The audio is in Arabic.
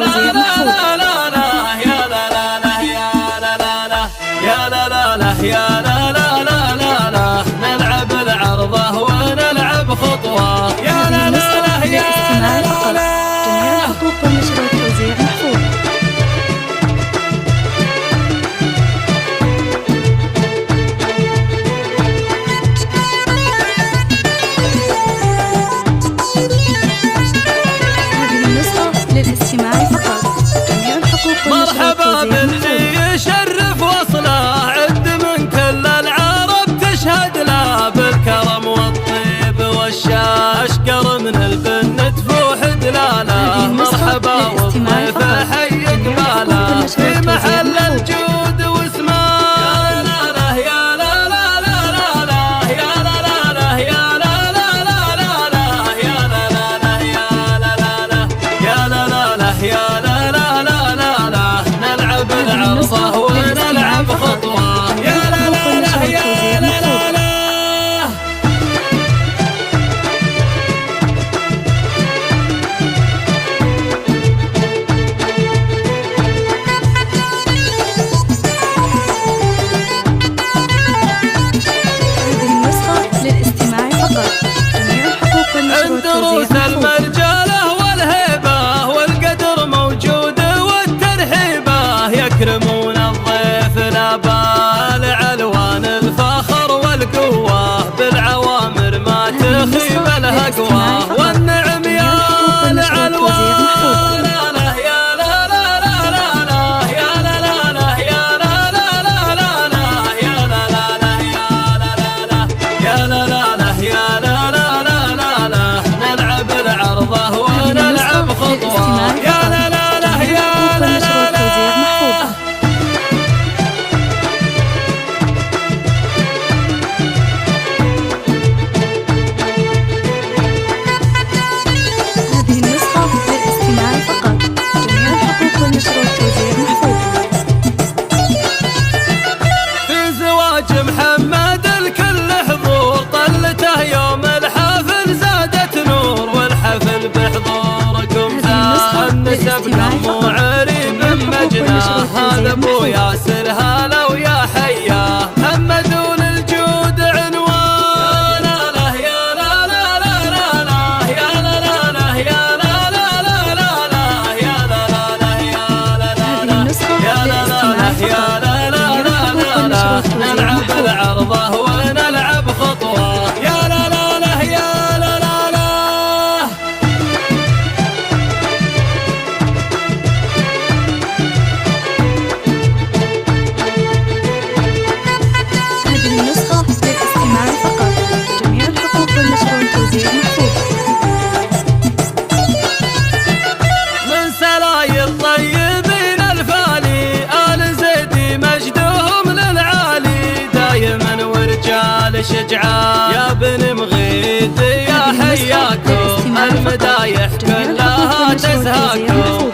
توزيع محفوظ. يا لا لا لا يا لا لا لا يا لا لا لا يا لا لا لا لا لا نلعب العرضة ونلعب خطوة. يا لا لا لا يا لا لا لا. جميع الخطوط والنشر والتوزيع محفوظ. للاستماع فقط. جميع الحقوق والنشر مرحبا والتوزيع باللي يشرف وصله، عد من كل العرب تشهد له بالكرم والطيب والشاش، اشقر من البن تفوح دلاله. مرحبا والضيف حي قباله في محل الجود واسمه. يا لا لا يا لا لا لا لا يا لا لا لا يا لا لا لا لا يا لا لا لا يا لا لا لا يا لا لا لا يا لا لا لا لا لا نلعب العرضة ونلعب خطوة. يا لا لا لا يا لا لا لا. هذه النسخة للاستماع فقط. جميع الحقوق والنشر الدروس والتوزيع محفوظ. المرجلة والهيبة والقدر موجود والترحيبة، يكرمون الضيف لا بالع الوان الفخر والقوة، بالعوامر ما تخيب الهقوة والنعم يا العلوان. يا لا لا لا لا لا يا لا لا لا يا لا لا لا لا لا يا لا لا لا يا لا لا لا يا لا لا لا يا لا لا لا لا لا نلعب العرضة ونلعب خطوة. يا لا لا لا يا لا لا لا. هذه النسخة للاستماع فقط. جميع الحقوق والنشر والتوزيع محفوظ. في زواج محمد الكل حضور، طلته يوم الحفل زادت نور، والحفل بحضوركم النسب نمو عريب مجناه. هذا ابو ياسر هلا ويا حياه، محمد وللجود عنوان. يا لا لا لا لا يا لا لا لا يا لا لا لا لا يا لا لا لا يا لا لا لا يا لا لا لا يا لا لا لا لا نلعب العرضة ونلعب خطوة. يا لا لا لا يا لا لا لا. هذه النسخة للاستماع فقط. جميع الحقوق والنشر والتوزيع محفوظ. من سلاي الطيبين الفالي آل زيدي مجدهم للعالي، دايما ورجال شجعان يا بن مغيث يا حياكم، المدايح كلها تزهاكم.